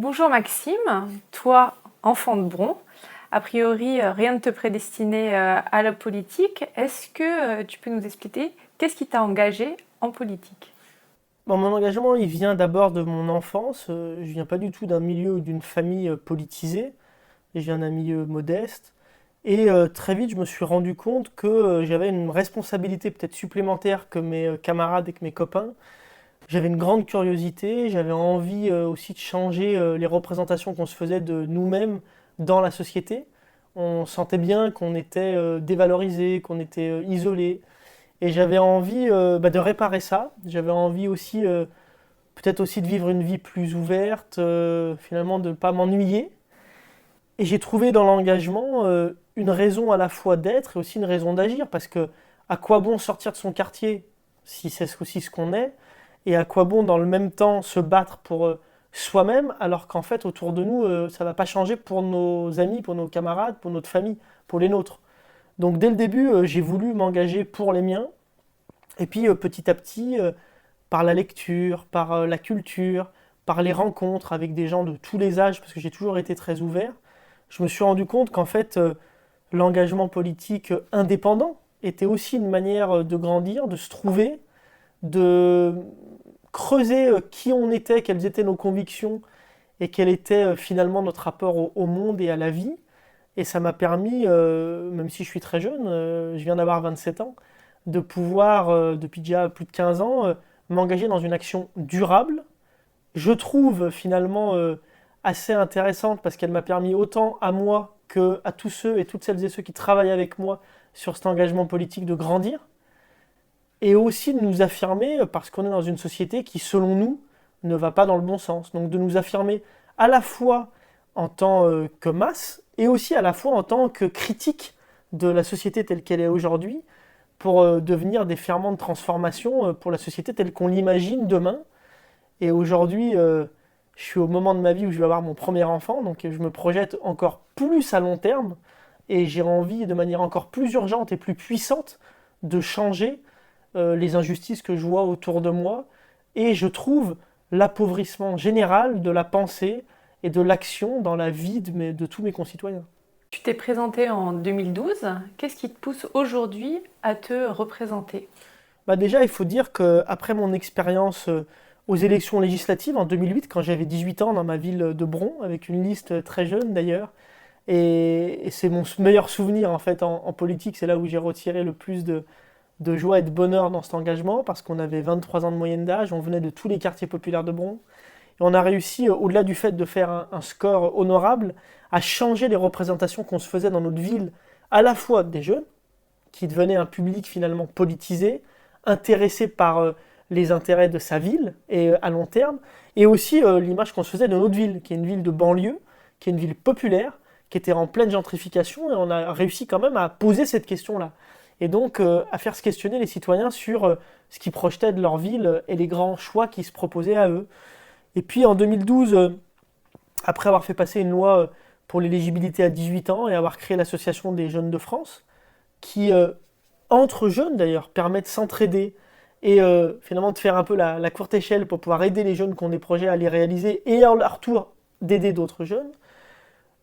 Bonjour Maxime, toi, enfant de Bron, a priori rien ne te prédestinait à la politique. Est-ce que tu peux nous expliquer qu'est-ce qui t'a engagé en politique? Bon, mon engagement, il vient d'abord de mon enfance. Je viens pas du tout d'un milieu ou d'une famille politisée. Je viens d'un milieu modeste. Et très vite, je me suis rendu compte que j'avais une responsabilité peut-être supplémentaire que mes camarades et que mes copains. J'avais une grande curiosité, j'avais envie aussi de changer les représentations qu'on se faisait de nous-mêmes dans la société. On sentait bien qu'on était dévalorisé, qu'on était isolé. Et j'avais envie de réparer ça. J'avais envie aussi peut-être aussi de vivre une vie plus ouverte, finalement de ne pas m'ennuyer. Et j'ai trouvé dans l'engagement une raison à la fois d'être et aussi une raison d'agir, parce que à quoi bon sortir de son quartier si c'est aussi ce qu'on est, et à quoi bon dans le même temps se battre pour soi-même, alors qu'en fait autour de nous, ça ne va pas changer pour nos amis, pour nos camarades, pour notre famille, pour les nôtres. Donc dès le début, j'ai voulu m'engager pour les miens, et puis petit à petit, par la lecture, par la culture, par les rencontres avec des gens de tous les âges, parce que j'ai toujours été très ouvert, je me suis rendu compte qu'en fait, l'engagement politique indépendant était aussi une manière de grandir, de se trouver, de creuser qui on était, quelles étaient nos convictions et quel était finalement notre rapport au monde et à la vie. Et ça m'a permis, même si je suis très jeune, je viens d'avoir 27 ans, de pouvoir, depuis déjà plus de 15 ans, m'engager dans une action durable. Je trouve finalement assez intéressante parce qu'elle m'a permis autant à moi que à tous ceux et toutes celles et ceux qui travaillent avec moi sur cet engagement politique de grandir et aussi de nous affirmer parce qu'on est dans une société qui, selon nous, ne va pas dans le bon sens. Donc de nous affirmer à la fois en tant que masse et aussi à la fois en tant que critique de la société telle qu'elle est aujourd'hui pour devenir des ferments de transformation pour la société telle qu'on l'imagine demain. Et aujourd'hui, je suis au moment de ma vie où je vais avoir mon premier enfant, donc je me projette encore plus à long terme et j'ai envie de manière encore plus urgente et plus puissante de changer les injustices que je vois autour de moi et je trouve l'appauvrissement général de la pensée et de l'action dans la vie de tous mes concitoyens. Tu t'es présenté en 2012. Qu'est-ce qui te pousse aujourd'hui à te représenter? Bah déjà, il faut dire qu'après mon expérience aux élections législatives en 2008, quand j'avais 18 ans dans ma ville de Bron, avec une liste très jeune d'ailleurs, et c'est mon meilleur souvenir en fait en politique, c'est là où j'ai retiré le plus de joie et de bonheur dans cet engagement, parce qu'on avait 23 ans de moyenne d'âge, on venait de tous les quartiers populaires de Bron, et on a réussi, au-delà du fait de faire un score honorable, à changer les représentations qu'on se faisait dans notre ville, à la fois des jeunes, qui devenait un public finalement politisé, intéressé par les intérêts de sa ville et à long terme, et aussi l'image qu'on se faisait de notre ville, qui est une ville de banlieue, qui est une ville populaire, qui était en pleine gentrification, et on a réussi quand même à poser cette question-là. Et donc à faire se questionner les citoyens sur ce qu'ils projetaient de leur ville et les grands choix qui se proposaient à eux. Et puis en 2012, après avoir fait passer une loi pour l'éligibilité à 18 ans et avoir créé l'association des jeunes de France, qui, entre jeunes d'ailleurs, permet de s'entraider et finalement de faire un peu la courte échelle pour pouvoir aider les jeunes qui ont des projets à les réaliser et à leur tour d'aider d'autres jeunes,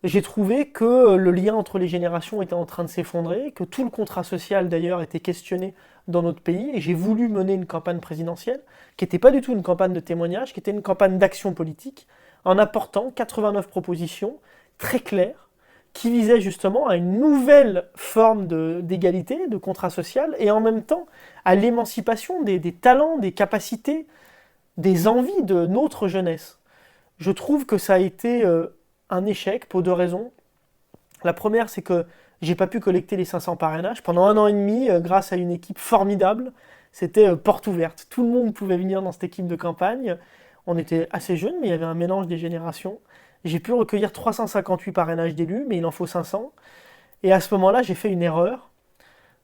j'ai trouvé que le lien entre les générations était en train de s'effondrer, que tout le contrat social d'ailleurs était questionné dans notre pays, et j'ai voulu mener une campagne présidentielle qui n'était pas du tout une campagne de témoignage, qui était une campagne d'action politique, en apportant 89 propositions très claires qui visaient justement à une nouvelle forme d'égalité, de contrat social, et en même temps à l'émancipation des talents, des capacités, des envies de notre jeunesse. Je trouve que ça a été un échec pour deux raisons. La première, c'est que j'ai pas pu collecter les 500 parrainages. Pendant un an et demi, grâce à une équipe formidable, c'était porte ouverte. Tout le monde pouvait venir dans cette équipe de campagne. On était assez jeunes, mais il y avait un mélange des générations. J'ai pu recueillir 358 parrainages d'élus, mais il en faut 500. Et à ce moment-là, j'ai fait une erreur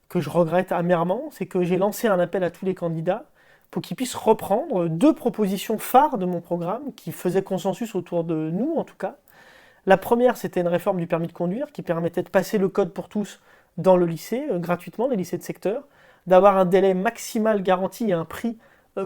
que je regrette amèrement, c'est que j'ai lancé un appel à tous les candidats pour qu'ils puissent reprendre deux propositions phares de mon programme qui faisaient consensus autour de nous, en tout cas. La première, c'était une réforme du permis de conduire qui permettait de passer le code pour tous dans le lycée, gratuitement, les lycées de secteur, d'avoir un délai maximal garanti et un prix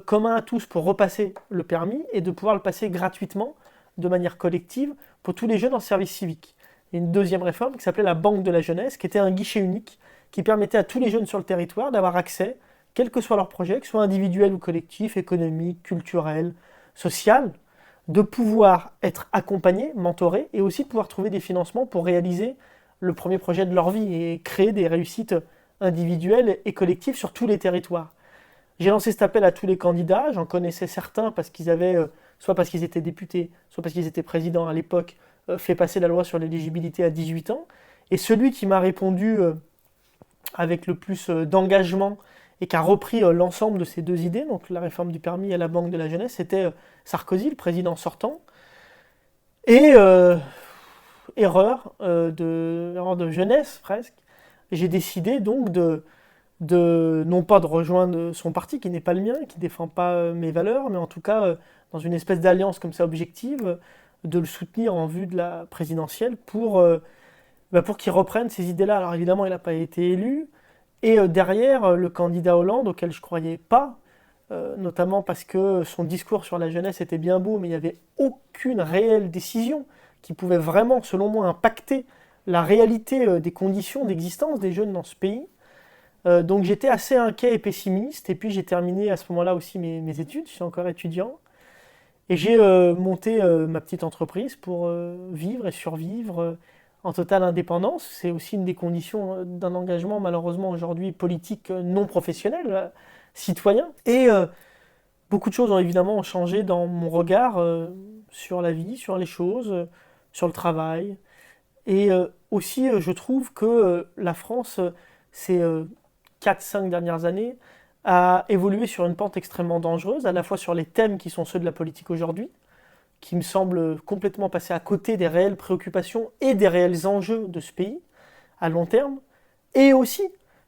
commun à tous pour repasser le permis et de pouvoir le passer gratuitement de manière collective pour tous les jeunes en service civique. Et une deuxième réforme qui s'appelait la Banque de la jeunesse, qui était un guichet unique qui permettait à tous les jeunes sur le territoire d'avoir accès, quel que soit leur projet, que ce soit individuel ou collectif, économique, culturel, social, de pouvoir être accompagnés, mentorés, et aussi de pouvoir trouver des financements pour réaliser le premier projet de leur vie et créer des réussites individuelles et collectives sur tous les territoires. J'ai lancé cet appel à tous les candidats, j'en connaissais certains parce qu'ils avaient, soit parce qu'ils étaient députés, soit parce qu'ils étaient présidents à l'époque, fait passer la loi sur l'éligibilité à 18 ans. Et celui qui m'a répondu avec le plus d'engagement et qui a repris l'ensemble de ces deux idées, donc la réforme du permis et la Banque de la jeunesse, c'était Sarkozy, le président sortant. Et erreur de jeunesse presque, j'ai décidé donc non pas de rejoindre son parti qui n'est pas le mien, qui ne défend pas mes valeurs, mais en tout cas dans une espèce d'alliance comme ça objective, de le soutenir en vue de la présidentielle pour qu'il reprenne ces idées-là. Alors évidemment, il n'a pas été élu, et derrière, le candidat Hollande, auquel je ne croyais pas, notamment parce que son discours sur la jeunesse était bien beau, mais il n'y avait aucune réelle décision qui pouvait vraiment, selon moi, impacter la réalité des conditions d'existence des jeunes dans ce pays. Donc j'étais assez inquiet et pessimiste, et puis j'ai terminé à ce moment-là aussi mes études, je suis encore étudiant, et j'ai monté ma petite entreprise pour vivre et survivre en totale indépendance. C'est aussi une des conditions d'un engagement malheureusement aujourd'hui politique non professionnel, citoyen. Et beaucoup de choses ont évidemment changé dans mon regard sur la vie, sur les choses, sur le travail. Et aussi je trouve que la France, ces 4-5 dernières années, a évolué sur une pente extrêmement dangereuse, à la fois sur les thèmes qui sont ceux de la politique aujourd'hui, qui me semblent complètement passer à côté des réelles préoccupations et des réels enjeux de ce pays, à long terme, et aussi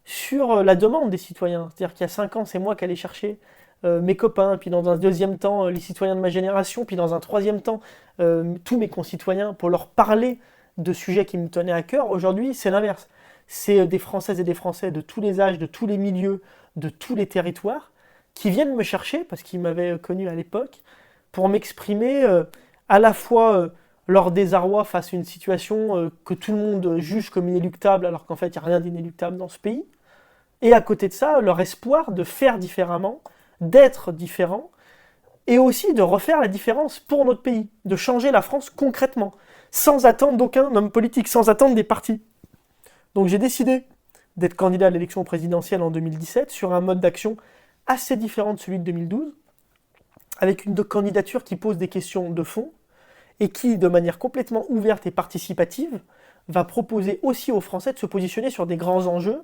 sur la demande des citoyens. C'est-à-dire qu'il y a 5 ans, c'est moi qui allais chercher mes copains, puis dans un deuxième temps, les citoyens de ma génération, puis dans un troisième temps, tous mes concitoyens, pour leur parler de sujets qui me tenaient à cœur. Aujourd'hui, c'est l'inverse. C'est des Françaises et des Français de tous les âges, de tous les milieux, de tous les territoires, qui viennent me chercher, parce qu'ils m'avaient connu à l'époque, pour m'exprimer à la fois leur désarroi face à une situation que tout le monde juge comme inéluctable, alors qu'en fait, il n'y a rien d'inéluctable dans ce pays, et à côté de ça, leur espoir de faire différemment, d'être différent, et aussi de refaire la différence pour notre pays, de changer la France concrètement, sans attendre d'aucun homme politique, sans attendre des partis. Donc j'ai décidé d'être candidat à l'élection présidentielle en 2017 sur un mode d'action assez différent de celui de 2012, avec une candidature qui pose des questions de fond et qui, de manière complètement ouverte et participative, va proposer aussi aux Français de se positionner sur des grands enjeux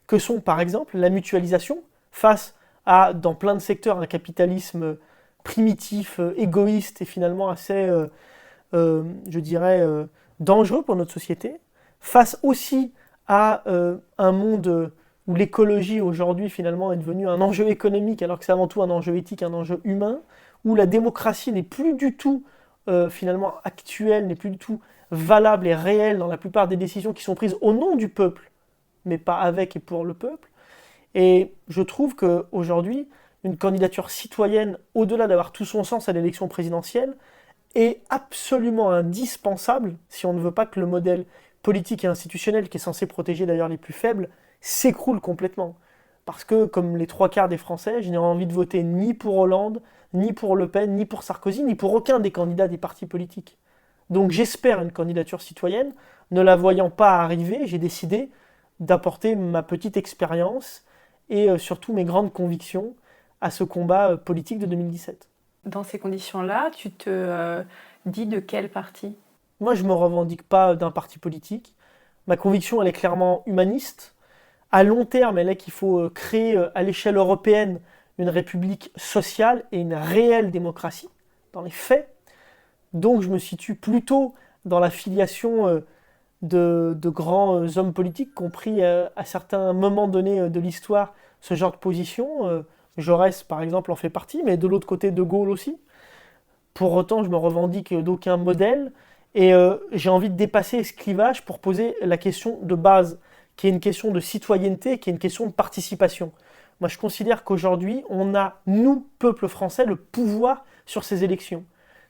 que sont par exemple la mutualisation face à, dans plein de secteurs, un capitalisme primitif, égoïste et finalement assez, je dirais, dangereux pour notre société, face aussi à un monde où l'écologie aujourd'hui finalement est devenue un enjeu économique alors que c'est avant tout un enjeu éthique, un enjeu humain, où la démocratie n'est plus du tout finalement actuelle, n'est plus du tout valable et réelle dans la plupart des décisions qui sont prises au nom du peuple, mais pas avec et pour le peuple. Et je trouve qu'aujourd'hui, une candidature citoyenne, au-delà d'avoir tout son sens à l'élection présidentielle, est absolument indispensable si on ne veut pas que le modèle politique et institutionnel, qui est censé protéger d'ailleurs les plus faibles, s'écroule complètement. Parce que, comme les 3/4 des Français, je n'ai envie de voter ni pour Hollande, ni pour Le Pen, ni pour Sarkozy, ni pour aucun des candidats des partis politiques. Donc j'espère une candidature citoyenne. Ne la voyant pas arriver, j'ai décidé d'apporter ma petite expérience et surtout mes grandes convictions à ce combat politique de 2017. Dans ces conditions-là, tu te dis de quel parti ? Moi, je ne me revendique pas d'un parti politique. Ma conviction, elle est clairement humaniste. À long terme, elle est qu'il faut créer à l'échelle européenne une république sociale et une réelle démocratie, dans les faits. Donc je me situe plutôt dans la filiation de grands hommes politiques qui ont pris à certains moments donnés de l'histoire ce genre de position. Jaurès, par exemple, en fait partie, mais de l'autre côté, De Gaulle aussi. Pour autant, je me revendique d'aucun modèle, et j'ai envie de dépasser ce clivage pour poser la question de base, qui est une question de citoyenneté, qui est une question de participation. Moi, je considère qu'aujourd'hui, on a, nous, peuple français, le pouvoir sur ces élections.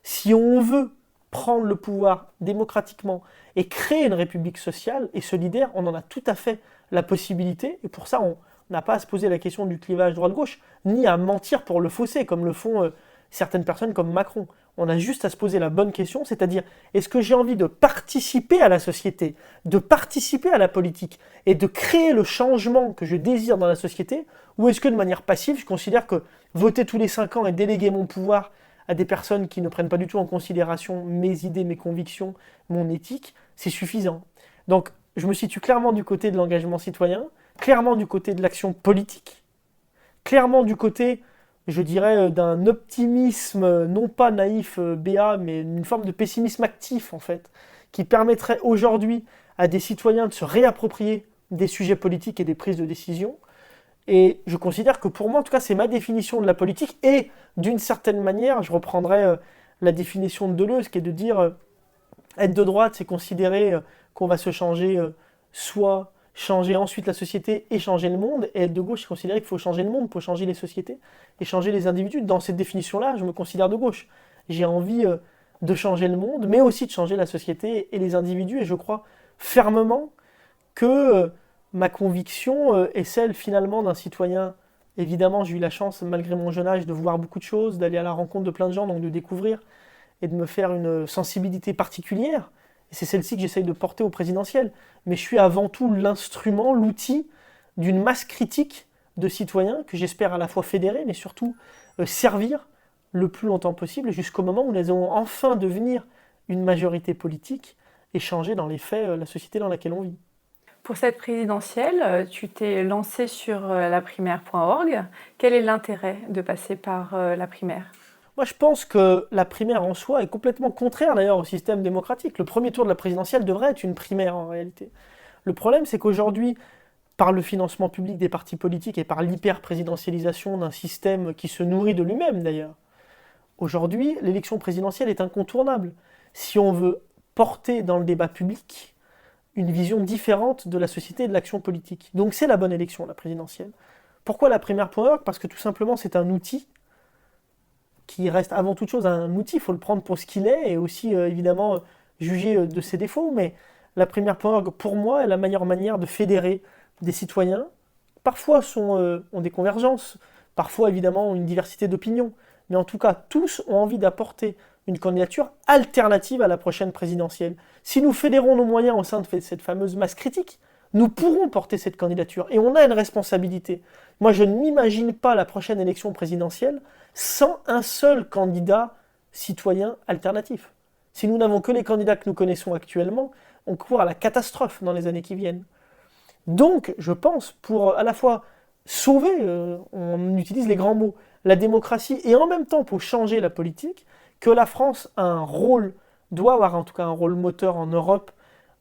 Si on veut prendre le pouvoir démocratiquement et créer une république sociale et solidaire, on en a tout à fait la possibilité. Et pour ça, on n'a pas à se poser la question du clivage droite-gauche, ni à mentir pour le fausser, comme le font certaines personnes comme Macron. On a juste à se poser la bonne question, c'est-à-dire, est-ce que j'ai envie de participer à la société, de participer à la politique, et de créer le changement que je désire dans la société, ou est-ce que de manière passive, je considère que voter tous les 5 ans et déléguer mon pouvoir à des personnes qui ne prennent pas du tout en considération mes idées, mes convictions, mon éthique, c'est suffisant. Donc, je me situe clairement du côté de l'engagement citoyen, clairement du côté de l'action politique, clairement du côté, je dirais, d'un optimisme non pas naïf, béat, mais une forme de pessimisme actif, en fait, qui permettrait aujourd'hui à des citoyens de se réapproprier des sujets politiques et des prises de décision. Et je considère que pour moi, en tout cas, c'est ma définition de la politique. Et d'une certaine manière, je reprendrai la définition de Deleuze, qui est de dire être de droite, c'est considérer qu'on va se changer soit changer ensuite la société et changer le monde. Et être de gauche, c'est considérer qu'il faut changer le monde pour changer les sociétés et changer les individus. Dans cette définition-là, je me considère de gauche. J'ai envie de changer le monde, mais aussi de changer la société et les individus. Et je crois fermement que ma conviction est celle finalement d'un citoyen. Évidemment, j'ai eu la chance, malgré mon jeune âge, de voir beaucoup de choses, d'aller à la rencontre de plein de gens, donc de découvrir et de me faire une sensibilité particulière. Et c'est celle-ci que j'essaye de porter au présidentiel. Mais je suis avant tout l'instrument, l'outil d'une masse critique de citoyens que j'espère à la fois fédérer, mais surtout servir le plus longtemps possible, jusqu'au moment où nous allons enfin devenir une majorité politique et changer dans les faits la société dans laquelle on vit. Pour cette présidentielle, tu t'es lancé sur laprimaire.org. Quel est l'intérêt de passer par la primaire ? Moi, je pense que la primaire en soi est complètement contraire d'ailleurs au système démocratique. Le premier tour de la présidentielle devrait être une primaire en réalité. Le problème, c'est qu'aujourd'hui, par le financement public des partis politiques et par l'hyper-présidentialisation d'un système qui se nourrit de lui-même d'ailleurs, aujourd'hui, l'élection présidentielle est incontournable. Si on veut porter dans le débat public une vision différente de la société et de l'action politique. Donc c'est la bonne élection, la présidentielle. Pourquoi la primaire.org ? Parce que tout simplement, c'est un outil qui reste avant toute chose un outil, il faut le prendre pour ce qu'il est et aussi évidemment juger de ses défauts, mais la primaire.org pour moi est la meilleure manière de fédérer des citoyens, parfois ont des convergences, parfois évidemment ont une diversité d'opinions, mais en tout cas tous ont envie d'apporter une candidature alternative à la prochaine présidentielle. Si nous fédérons nos moyens au sein de cette fameuse masse critique, nous pourrons porter cette candidature et on a une responsabilité. Moi, je ne m'imagine pas la prochaine élection présidentielle sans un seul candidat citoyen alternatif. Si nous n'avons que les candidats que nous connaissons actuellement, on court à la catastrophe dans les années qui viennent. Donc, je pense, pour à la fois sauver, on utilise les grands mots, la démocratie et en même temps pour changer la politique, que la France a un rôle, doit avoir en tout cas un rôle moteur en Europe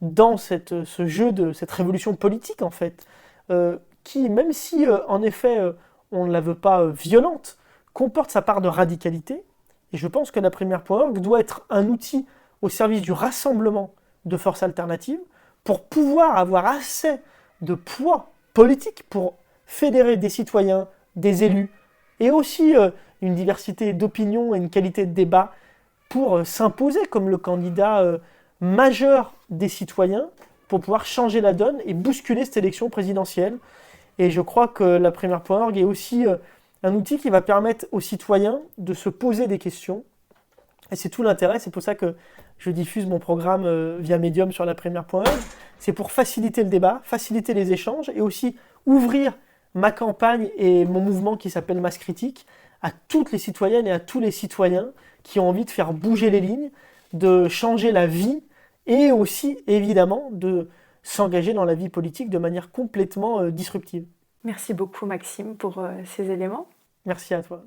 dans ce jeu de cette révolution politique en fait, qui même si en effet on ne la veut pas violente, comporte sa part de radicalité. Et je pense que la primaire.org doit être un outil au service du rassemblement de forces alternatives pour pouvoir avoir assez de poids politique pour fédérer des citoyens, des élus, et aussi une diversité d'opinions et une qualité de débat pour s'imposer comme le candidat majeur des citoyens pour pouvoir changer la donne et bousculer cette élection présidentielle. Et je crois que la primaire.org est aussi un outil qui va permettre aux citoyens de se poser des questions. Et c'est tout l'intérêt, c'est pour ça que je diffuse mon programme via Medium sur la primaire.org. C'est pour faciliter le débat, faciliter les échanges et aussi ouvrir ma campagne et mon mouvement qui s'appelle Masse Critique à toutes les citoyennes et à tous les citoyens qui ont envie de faire bouger les lignes, de changer la vie et aussi évidemment de s'engager dans la vie politique de manière complètement disruptive. Merci beaucoup Maxime pour ces éléments. Merci à toi.